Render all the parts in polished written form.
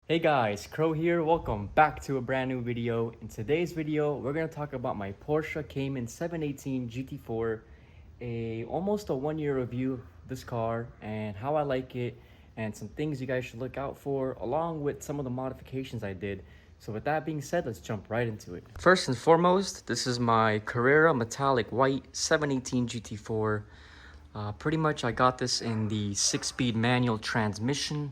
Hey guys, Crow here. Welcome back to a brand new video. In today's video, we're going to talk about my Porsche Cayman 718 GT4, almost a 1-year review of this car and how I like it and some things you guys should look out for along with some of the modifications I did. So with that being said, let's jump right into it. First and foremost, this is my Carrera metallic white 718 GT4. Pretty much I got this in the 6-speed manual transmission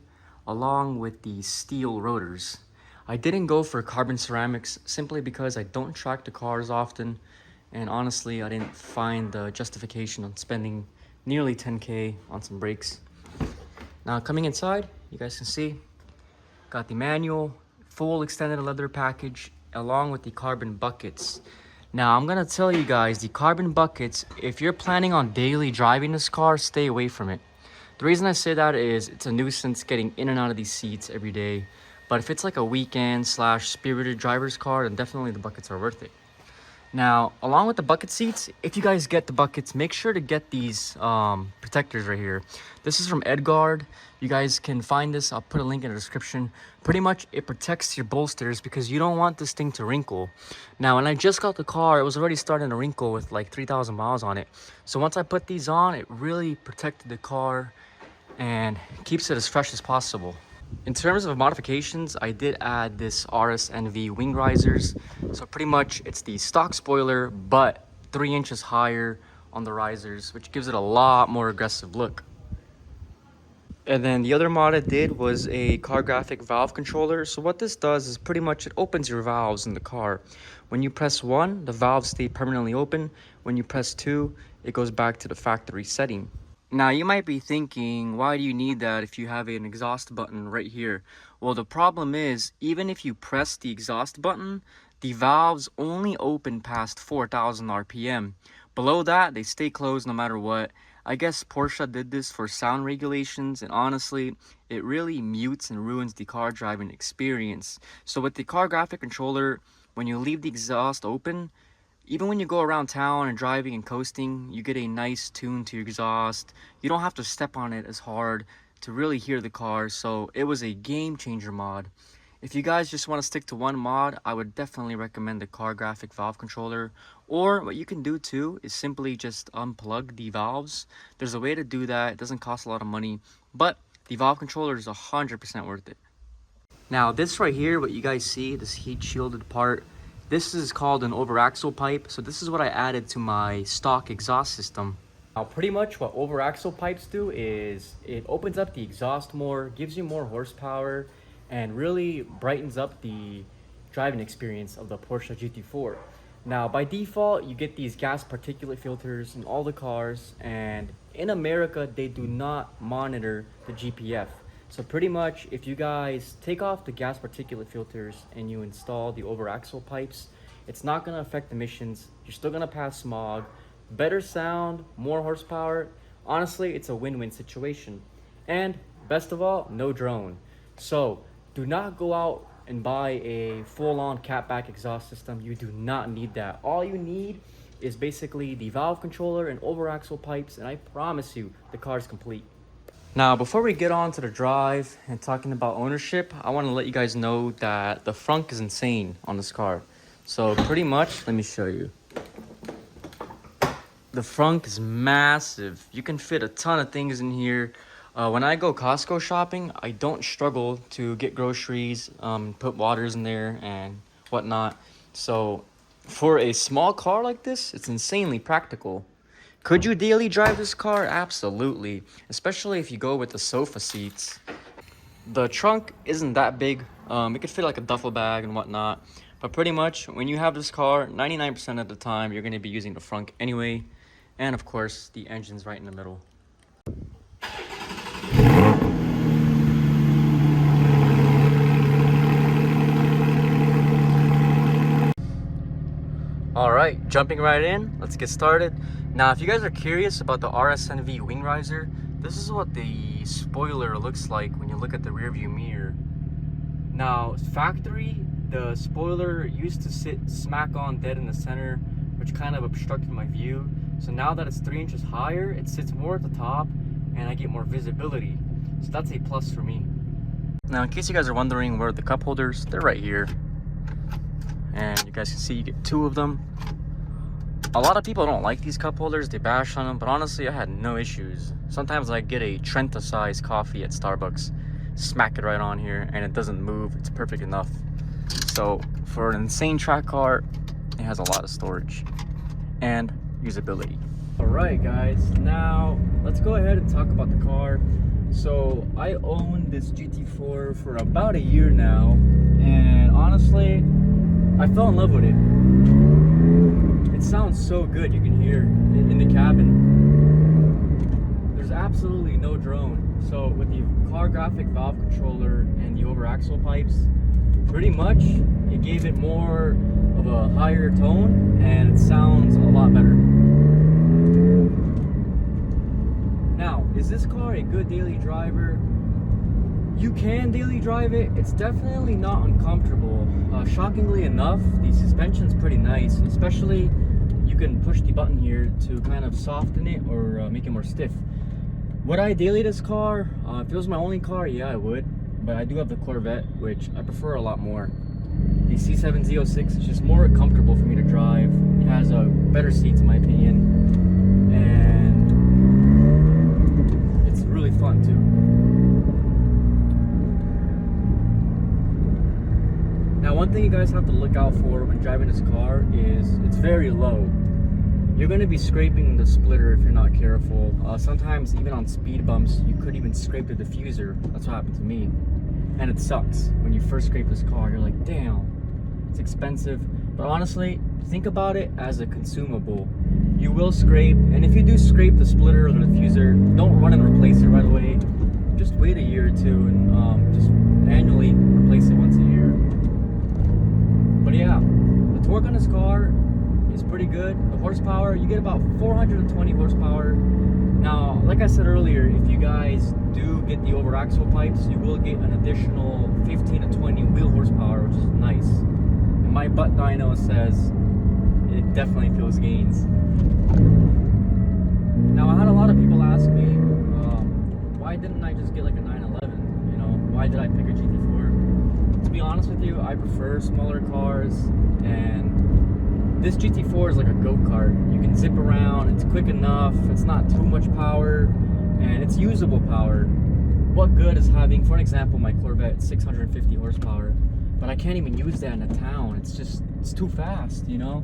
along with the steel rotors. I didn't go for carbon ceramics simply because I don't track the cars often, and honestly I didn't find the justification on spending nearly 10K on some brakes. Now coming inside, you guys can see, got the manual, full extended leather package along with the carbon buckets. Now I'm gonna tell you guys, the carbon buckets, if you're planning on daily driving this car, stay away from it. The reason I say that is it's a nuisance getting in and out of these seats every day. But if it's like a weekend / spirited driver's car, then definitely the buckets are worth it. Now, along with the bucket seats, if you guys get the buckets, make sure to get these protectors right here. This is from Edgard. You guys can find this. I'll put a link in the description. Pretty much, it protects your bolsters because you don't want this thing to wrinkle. Now, when I just got the car, it was already starting to wrinkle with like 3,000 miles on it. So once I put these on, it really protected the car and keeps it as fresh as possible. In terms of modifications, I did add this RSNV wing risers. So pretty much it's the stock spoiler, but 3 inches higher on the risers, which gives it a lot more aggressive look. And then the other mod I did was a car graphic valve controller. So what this does is pretty much it opens your valves in the car. When you press 1, the valves stay permanently open. When you press 2, it goes back to the factory setting. Now you might be thinking, why do you need that if you have an exhaust button right here? Well, the problem is, even if you press the exhaust button, the valves only open past 4,000 RPM. Below that, they stay closed no matter what. I guess Porsche did this for sound regulations, and honestly, it really mutes and ruins the car driving experience. So with the car graphic controller, when you leave the exhaust open, even when you go around town and driving and coasting, you get a nice tune to your exhaust. You don't have to step on it as hard to really hear the car, so it was a game changer mod. If you guys just want to stick to one mod, I would definitely recommend the car graphic valve controller. Or what you can do too is simply just unplug the valves. There's a way to do that. It doesn't cost a lot of money, but the valve controller is 100% worth it. Now this right here, what you guys see, this heat shielded part, this is called an overaxle pipe. So this is what I added to my stock exhaust system. Now pretty much what overaxle pipes do is it opens up the exhaust more, gives you more horsepower, and really brightens up the driving experience of the Porsche GT4. Now by default, you get these gas particulate filters in all the cars, and in America, they do not monitor the GPF. So pretty much, if you guys take off the gas particulate filters and you install the overaxle pipes, it's not going to affect emissions. You're still going to pass smog, better sound, more horsepower. Honestly, it's a win-win situation. And best of all, no drone. So do not go out and buy a full-on catback exhaust system. You do not need that. All you need is basically the valve controller and overaxle pipes, and I promise you, the car is complete. Now, before we get on to the drive and talking about ownership, I want to let you guys know that the frunk is insane on this car. So pretty much, let me show you. The frunk is massive. You can fit a ton of things in here. When I go Costco shopping, I don't struggle to get groceries, put waters in there and whatnot. So for a small car like this, it's insanely practical. Could you daily drive this car? Absolutely, especially if you go with the sofa seats. The trunk isn't that big. It could fit like a duffel bag and whatnot. But pretty much, when you have this car, 99% of the time, you're going to be using the frunk anyway. And of course, the engine's right in the middle. All right, jumping right in, let's get started. Now, if you guys are curious about the RSNV wing riser, this is what the spoiler looks like when you look at the rearview mirror. Now, factory, the spoiler used to sit smack on dead in the center, which kind of obstructed my view. So now that it's 3 inches higher, it sits more at the top and I get more visibility. So that's a plus for me. Now, in case you guys are wondering where are the cup holders, they're right here. And you guys can see you get 2 of them. A lot of people don't like these cup holders, they bash on them, but honestly, I had no issues. Sometimes I get a Trenta-sized coffee at Starbucks, smack it right on here, and it doesn't move. It's perfect enough. So for an insane track car, it has a lot of storage and usability. All right, guys, now let's go ahead and talk about the car. So I own this GT4 for about a year now, and honestly, I fell in love with it. It sounds so good. You can hear it in the cabin. There's absolutely no drone. So with the car graphic valve controller and the over axle pipes, pretty much it gave it more of a higher tone and it sounds a lot better. Now, is this car a good daily driver? You can daily drive it. It's definitely not uncomfortable. Shockingly enough, the suspension's pretty nice, especially you can push the button here to kind of soften it or make it more stiff. Would I daily this car? If it was my only car, yeah, I would. But I do have the Corvette, which I prefer a lot more. The C7 Z06 is just more comfortable for me to drive. It has better seats in my opinion. And it's really fun too. Now, one thing you guys have to look out for when driving this car is it's very low. You're going to be scraping the splitter if you're not careful. Sometimes even on speed bumps, you could even scrape the diffuser. That's what happened to me. And it sucks. When you first scrape this car, you're like, damn, it's expensive. But honestly, think about it as a consumable. You will scrape, and if you do scrape the splitter or the diffuser, don't run and replace it right away. Just wait a year or two and just annually replace it once a year. But yeah, the torque on this car is pretty good. The horsepower, you get about 420 horsepower. Now, like I said earlier, if you guys do get the over axle pipes, you will get an additional 15 to 20 wheel horsepower, which is nice. And my butt dyno says it definitely feels gains. Now, I had a lot of people ask me, why didn't I just get like a 911? You know, why did I pick a GT4? To be honest with you, I prefer smaller cars, and this GT4 is like a go-kart. You can zip around, it's quick enough, it's not too much power, and it's usable power. What good is having, for an example, my Corvette 650 horsepower, but I can't even use that in a town. It's too fast, you know?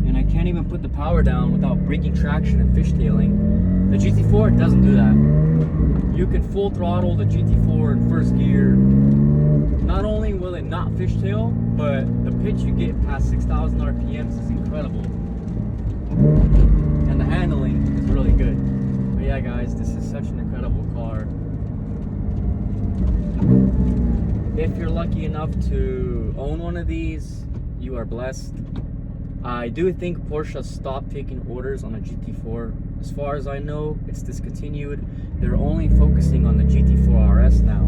And I can't even put the power down without breaking traction and fishtailing. The GT4 doesn't do that. You can full throttle the GT4 in first gear. Not only will it not fishtail, but the pitch you get past 6,000 RPMs is incredible. And the handling is really good. But yeah, guys, this is such an incredible car. If you're lucky enough to own one of these, you are blessed. I do think Porsche stopped taking orders on a GT4. As far as I know, it's discontinued. They're only focusing on the GT4 RS now.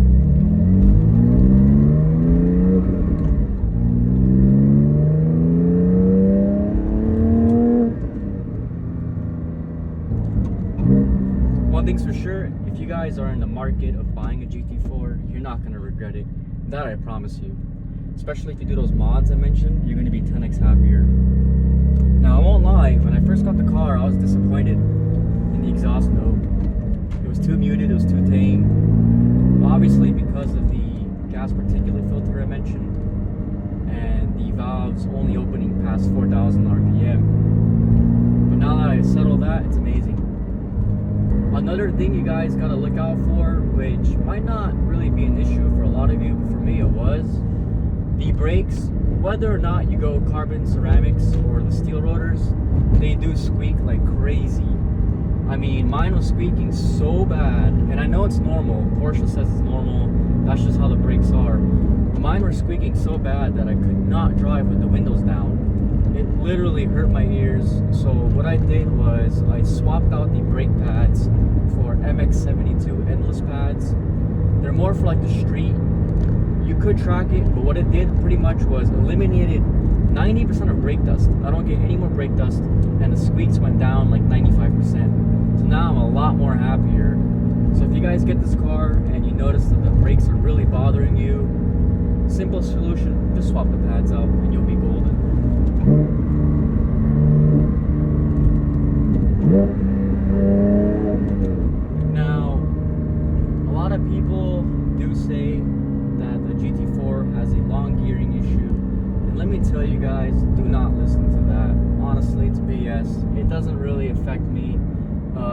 One thing's for sure, if you guys are in the market of buying a GT4, you're not going to regret it. That I promise you. Especially if you do those mods I mentioned, you're going to be 10x happier. Now, I won't lie, when I first got the car, I was disappointed in the exhaust note. It was too muted, it was too tame. Obviously, because of the gas particulate filter I mentioned, and the valves only opening past 4,000 RPM. But now that I've settled that, it's amazing. Another thing you guys gotta look out for, which might not really be an issue for a lot of you, but for me it was, the brakes. Whether or not you go carbon ceramics or the steel rotors, they do squeak like crazy. I mean, mine was squeaking so bad, and I know it's normal. Porsche says it's normal. That's just how the brakes are. Mine were squeaking so bad that I could not drive with the windows down. It literally hurt my ears. So what I did was I swapped out the brake pads for MX72 endless pads. They're more for like the street. You could track it, but what it did pretty much was eliminated 90% of brake dust. I don't get any more brake dust, and the squeaks went down like 95%. So now I'm a lot more happier. So if you guys get this car and you notice that the brakes are really bothering you, simple solution, just swap the pads out and you'll be golden. Now, a lot of people do say that the GT4 has a long gearing issue. And let me tell you guys, do not listen to that. Honestly, it's BS. It doesn't really affect me.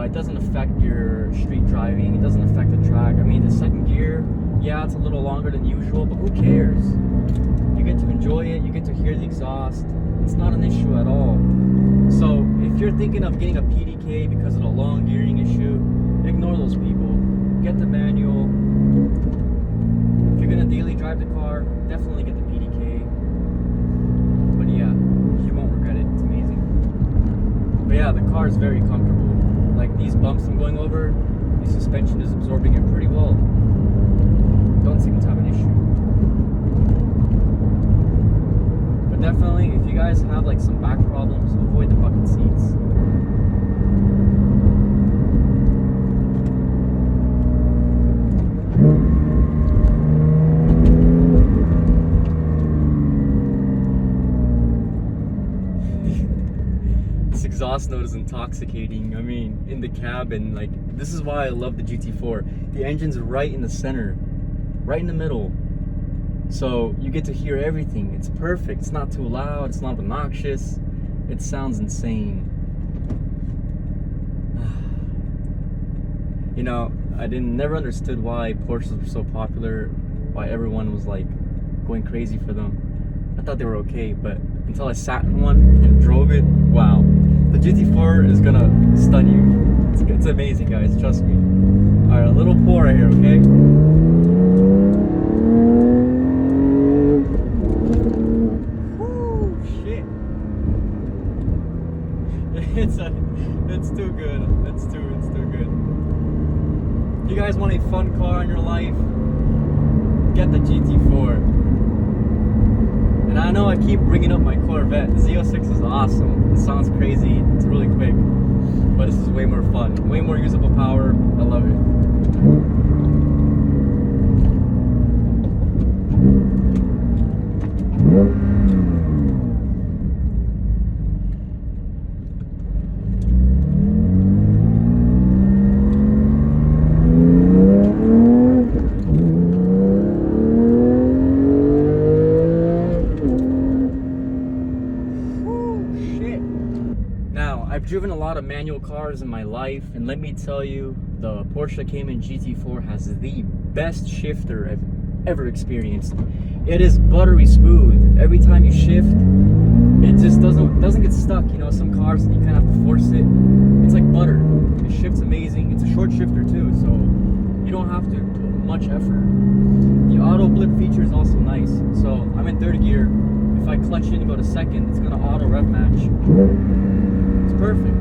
It doesn't affect your street driving. It doesn't affect the track. I mean, the second gear, yeah, it's a little longer than usual, but who cares? You get to enjoy it. You get to hear the exhaust. It's not an issue at all. So if you're thinking of getting a PDK because of the long gearing issue, ignore those people. Get the manual. If you're gonna daily drive the car, definitely get the PDK. But yeah, you won't regret it. It's amazing. But yeah, the car is very comfortable. Like these bumps I'm going over, the suspension is absorbing it pretty well. Don't seem to have an issue. But definitely, if you guys have like some back problems, avoid the bucket seats. This exhaust note is intoxicating. I mean, in the cabin, like, this is why I love the GT4. The engine's right in the center, right in the middle. So you get to hear everything. It's perfect. It's not too loud. It's not obnoxious. It sounds insane. You know, I never understood why Porsches were so popular, why everyone was like going crazy for them. I thought they were okay, but until I sat in one and drove it, wow. The GT4 is gonna stun you. It's amazing, guys, trust me. Alright, a little pour right here, okay? Woo, shit. It's too good. It's too good. If you guys want a fun car in your life, get the GT4. And I know I keep bringing up my Corvette. The Z06 is awesome. It sounds crazy. It's really quick. But this is way more fun. Way more usable power. I love it. I've driven a lot of manual cars in my life, and let me tell you, the Porsche Cayman GT4 has the best shifter I've ever experienced. It is buttery smooth. Every time you shift, it just doesn't get stuck. You know, some cars you kind of have to force it. It's like butter. It shifts amazing. It's a short shifter too, so you don't have to put much effort. The auto blip feature is also nice. So I'm in third gear. If I clutch in and go to second, it's gonna auto rev match. It's perfect.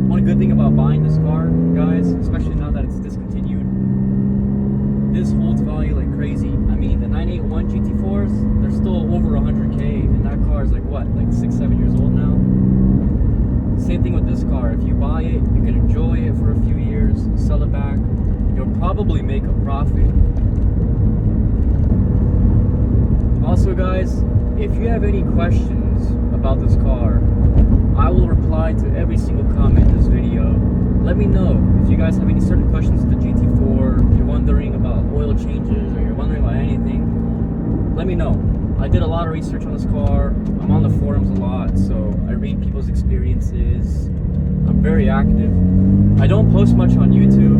One good thing about buying this car, guys, especially now that it's discontinued, this holds value like crazy. I mean, the 981 GT4s, they're still over 100K, and that car is like what, like 6-7 years old now? Same thing with this car. If you buy it, you can enjoy it for a few years, sell it back, you'll probably make a profit. Also, guys, if you have any questions about this car, I will reply to every single comment in this video. Let me know if you guys have any certain questions with the GT4, you're wondering about oil changes, or you're wondering about anything, let me know. I did a lot of research on this car. I'm on the forums a lot, so I read people's experiences. I'm very active. I don't post much on YouTube,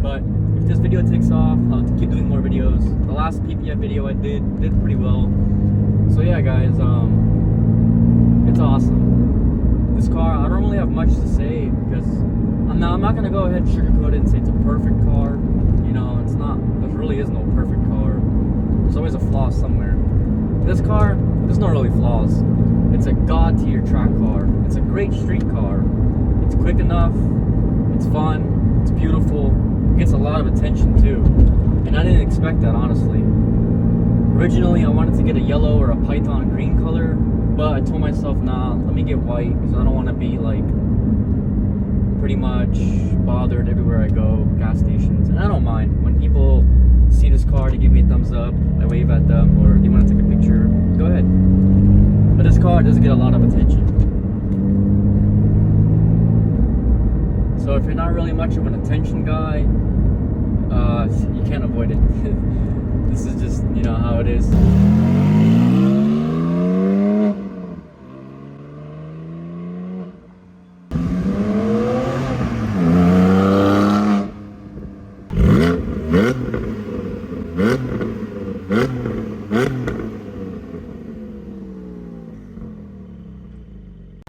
but if this video takes off, I'll keep doing more videos. The last PPF video I did pretty well. So yeah, guys, it's awesome. This car, I don't really have much to say because I'm not gonna go ahead and sugarcoat it and say it's a perfect car. You know, it's not. There really is no perfect car. There's always a flaw somewhere. This car, there's no really flaws. It's a god tier track car. It's a great street car. It's quick enough. It's fun. It's beautiful. It gets a lot of attention too. And I didn't expect that, honestly. Originally, I wanted to get a yellow or a python green color, but I told myself, nah, let me get white because I don't want to be like pretty much bothered everywhere I go, gas stations. And I don't mind when people see this car, they give me a thumbs up, I wave at them, or they want to take a picture, go ahead. But this car doesn't get a lot of attention. So if you're not really much of an attention guy, you can't avoid it. This is just, you know, how it is.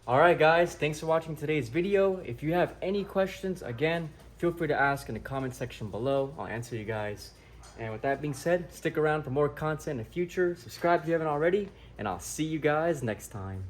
Alright guys, thanks for watching today's video. If you have any questions, again, feel free to ask in the comment section below. I'll answer you guys. And with that being said, stick around for more content in the future. Subscribe if you haven't already, and I'll see you guys next time.